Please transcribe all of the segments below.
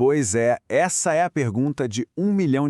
Pois é, essa é a pergunta de R$ 1 milhão,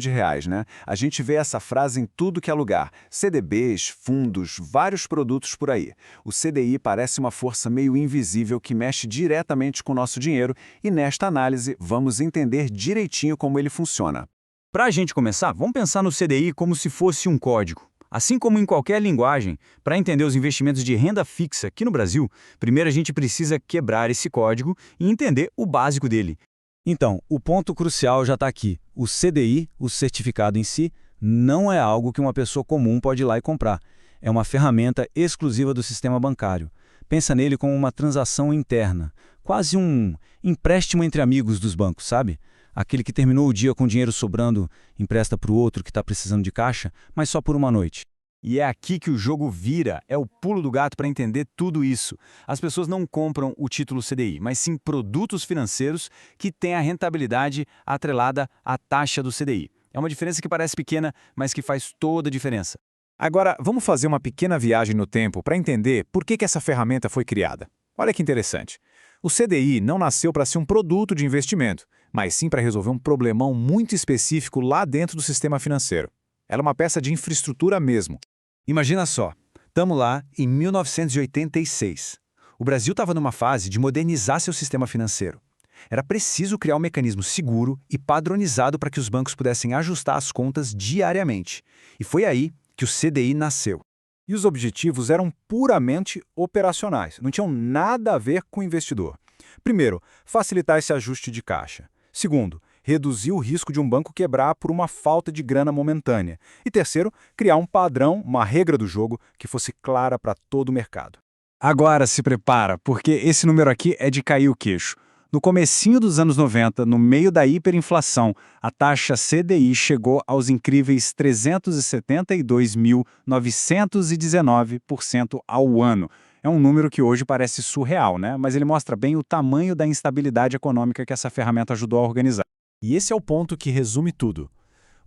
né? A gente vê essa frase em tudo que é lugar. CDBs, fundos, vários produtos por aí. O CDI parece uma força meio invisível que mexe diretamente com o nosso dinheiro e nesta análise vamos entender direitinho como ele funciona. Para a gente começar, vamos pensar no CDI como se fosse um código. Assim como em qualquer linguagem, para entender os investimentos de renda fixa aqui no Brasil, primeiro a gente precisa quebrar esse código e entender o básico dele. Então, o ponto crucial já está aqui. O CDI, o certificado em si, não é algo que uma pessoa comum pode ir lá e comprar. É uma ferramenta exclusiva do sistema bancário. Pensa nele como uma transação interna, quase um empréstimo entre amigos dos bancos, sabe? Aquele que terminou o dia com dinheiro sobrando, empresta para o outro que está precisando de caixa, mas só por uma noite. E é aqui que o jogo vira, é o pulo do gato para entender tudo isso. As pessoas não compram o título CDI, mas sim produtos financeiros que têm a rentabilidade atrelada à taxa do CDI. É uma diferença que parece pequena, mas que faz toda a diferença. Agora, vamos fazer uma pequena viagem no tempo para entender por que essa ferramenta foi criada. Olha que interessante. O CDI não nasceu para ser um produto de investimento, mas sim para resolver um problemão muito específico lá dentro do sistema financeiro. Ela é uma peça de infraestrutura mesmo. Imagina só, estamos lá em 1986. O Brasil estava numa fase de modernizar seu sistema financeiro. Era preciso criar um mecanismo seguro e padronizado para que os bancos pudessem ajustar as contas diariamente. E foi aí que o CDI nasceu. E os objetivos eram puramente operacionais, não tinham nada a ver com o investidor. Primeiro, facilitar esse ajuste de caixa. Segundo, reduzir o risco de um banco quebrar por uma falta de grana momentânea. E terceiro, criar um padrão, uma regra do jogo que fosse clara para todo o mercado. Agora se prepara, porque esse número aqui é de cair o queixo. No comecinho dos anos 90, no meio da hiperinflação, a taxa CDI chegou aos incríveis 372.919% ao ano. É um número que hoje parece surreal, né? Mas ele mostra bem o tamanho da instabilidade econômica que essa ferramenta ajudou a organizar. E esse é o ponto que resume tudo.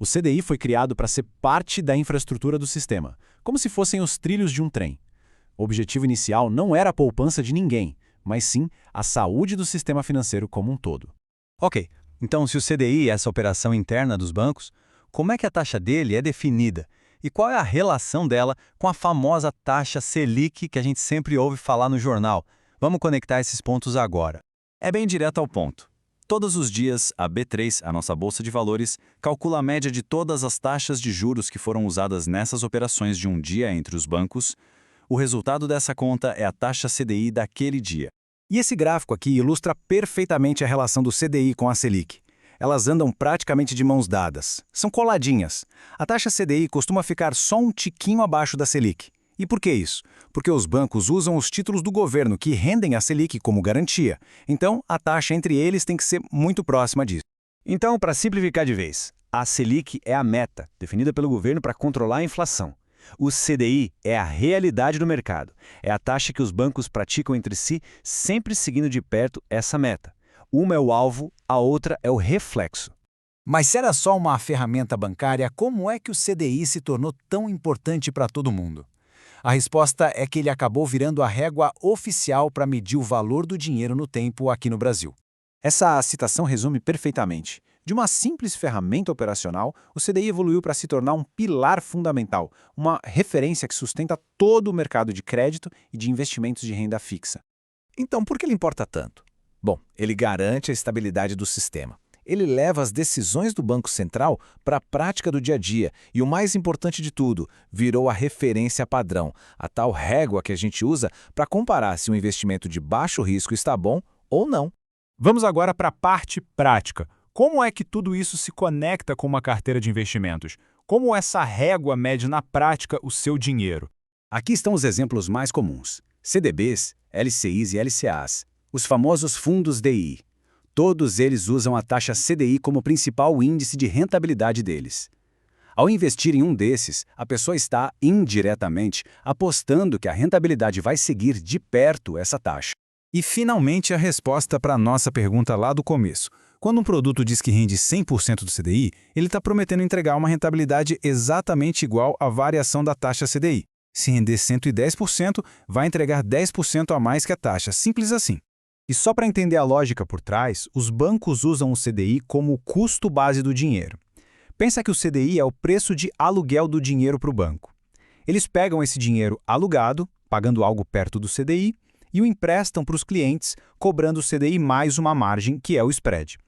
O CDI foi criado para ser parte da infraestrutura do sistema, como se fossem os trilhos de um trem. O objetivo inicial não era a poupança de ninguém, mas sim a saúde do sistema financeiro como um todo. Ok, então se o CDI é essa operação interna dos bancos, como é que a taxa dele é definida? E qual é a relação dela com a famosa taxa Selic que a gente sempre ouve falar no jornal? Vamos conectar esses pontos agora. É bem direto ao ponto. Todos os dias, a B3, a nossa Bolsa de Valores, calcula a média de todas as taxas de juros que foram usadas nessas operações de um dia entre os bancos. O resultado dessa conta é a taxa CDI daquele dia. E esse gráfico aqui ilustra perfeitamente a relação do CDI com a Selic. Elas andam praticamente de mãos dadas. São coladinhas. A taxa CDI costuma ficar só um tiquinho abaixo da Selic. E por que isso? Porque os bancos usam os títulos do governo que rendem a Selic como garantia. Então, a taxa entre eles tem que ser muito próxima disso. Então, para simplificar de vez, a Selic é a meta, definida pelo governo para controlar a inflação. O CDI é a realidade do mercado. É a taxa que os bancos praticam entre si, sempre seguindo de perto essa meta. Uma é o alvo, a outra é o reflexo. Mas se era só uma ferramenta bancária, como é que o CDI se tornou tão importante para todo mundo? A resposta é que ele acabou virando a régua oficial para medir o valor do dinheiro no tempo aqui no Brasil. Essa citação resume perfeitamente. De uma simples ferramenta operacional, o CDI evoluiu para se tornar um pilar fundamental, uma referência que sustenta todo o mercado de crédito e de investimentos de renda fixa. Então, por que ele importa tanto? Bom, ele garante a estabilidade do sistema. Ele leva as decisões do Banco Central para a prática do dia a dia e, o mais importante de tudo, virou a referência padrão, a tal régua que a gente usa para comparar se um investimento de baixo risco está bom ou não. Vamos agora para a parte prática. Como é que tudo isso se conecta com uma carteira de investimentos? Como essa régua mede na prática o seu dinheiro? Aqui estão os exemplos mais comuns: CDBs, LCIs e LCAs, os famosos fundos DI. Todos eles usam a taxa CDI como principal índice de rentabilidade deles. Ao investir em um desses, a pessoa está, indiretamente, apostando que a rentabilidade vai seguir de perto essa taxa. E, finalmente, a resposta para a nossa pergunta lá do começo. Quando um produto diz que rende 100% do CDI, ele está prometendo entregar uma rentabilidade exatamente igual à variação da taxa CDI. Se render 110%, vai entregar 10% a mais que a taxa, simples assim. E só para entender a lógica por trás, os bancos usam o CDI como o custo base do dinheiro. Pensa que o CDI é o preço de aluguel do dinheiro para o banco. Eles pegam esse dinheiro alugado, pagando algo perto do CDI, e o emprestam para os clientes, cobrando o CDI mais uma margem, que é o spread.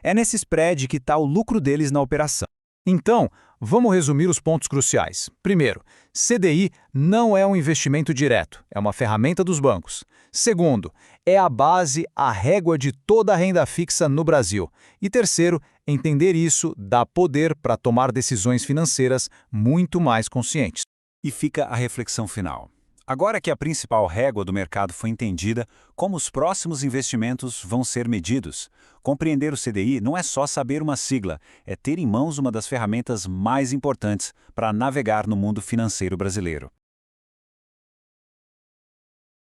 É nesse spread que está o lucro deles na operação. Então, vamos resumir os pontos cruciais. Primeiro, CDI não é um investimento direto, é uma ferramenta dos bancos. Segundo, é a base, a régua de toda a renda fixa no Brasil. E terceiro, entender isso dá poder para tomar decisões financeiras muito mais conscientes. E fica a reflexão final. Agora que a principal régua do mercado foi entendida, como os próximos investimentos vão ser medidos? Compreender o CDI não é só saber uma sigla, é ter em mãos uma das ferramentas mais importantes para navegar no mundo financeiro brasileiro.